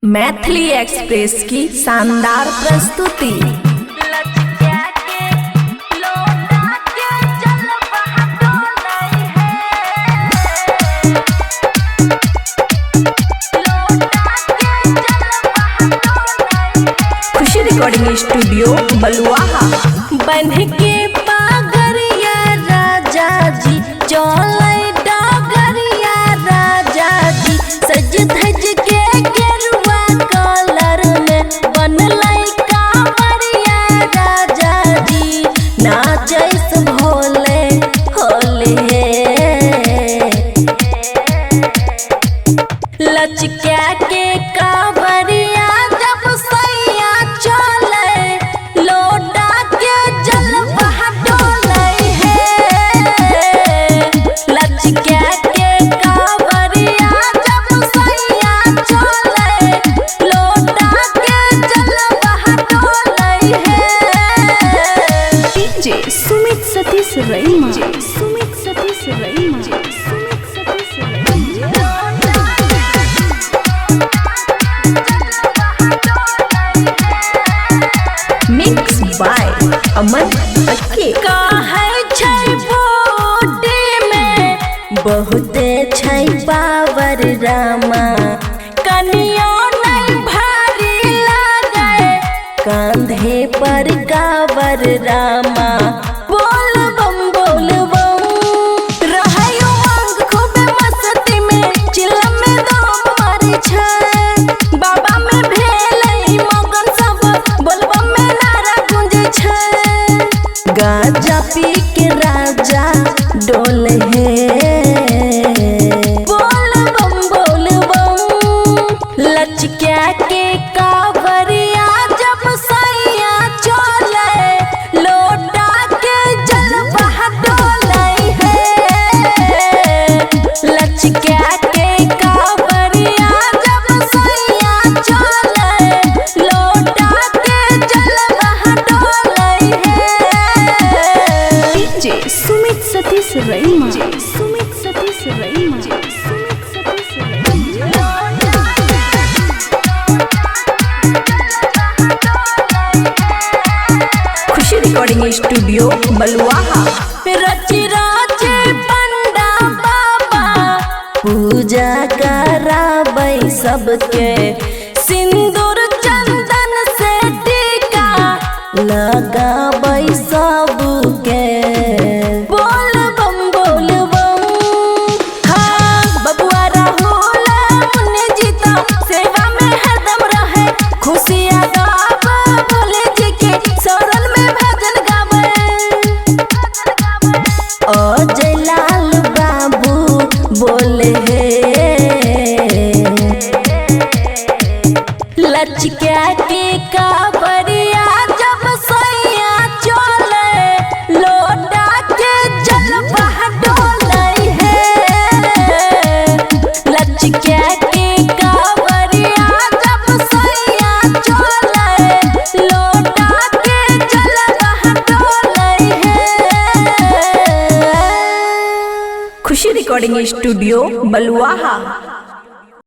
Maithili express की शानदार प्रस्तुति। खुशी रिकॉर्डिंग स्टूडियो बलुआहा। बन के पागरिया राजा जी चौलाई डागरिया राजा जी सज धज के गेरुआ कलर में बनलाई कांवरिया राजा जी नाचैस भोले होले लचक्या के कांवरिया जब सैया चले लोटा के जल बहा डोले है लचक्या के कांवरिया जब सैया चले लोटा के जल बहा डोले है। DJ Sumit Satish Raima, Sumit Satish Raima, Sumit Satish Raima. Mix by Aman Akke. काहे छै बॉडी में बहुते छै पावर रामा कनियो नहीं भारी लागे कांधे पर कावर रामा बोल बम रहयो अंग खूबे मस्ती में चिलम में दम मारे छै बाबा में भेलै मगन सब बोलबम में नारा गूंजे छै गाजा पी के राजा डोले बोल बम लचक्या के कांवरिया जब सैया चले लोटा के जल बहा डोले है लचक्या के कांवरिया जब सैया चले लोटा के जल बहा डोले है। डीजे सुमित सतीश रईमा, सुमित सतीश रईमा, सुमित सतीश रईमा। खुशी रिकॉर्डिंग स्टूडियो बलुआहा। रची राचे पंडा बाबा पूजा कराबै सबके सिंदूर चंदन से टीका लगाबै सबके बोल बम हाँ बबुआ राहुल मुन्ने जीता सेवा में हरदम रहे खुशियाँ गावा भोले जी के शरण में भजन गावे अजय लाल बाबू बोले लचक्या के कांवरिया जब सैया चले लोटा के जल बहा डोले है लचक्या के कांवरिया जब सैया चले लोटा के जल बहा डोले है। खुशी रिकॉर्डिंग स्टूडियो बलुआहा।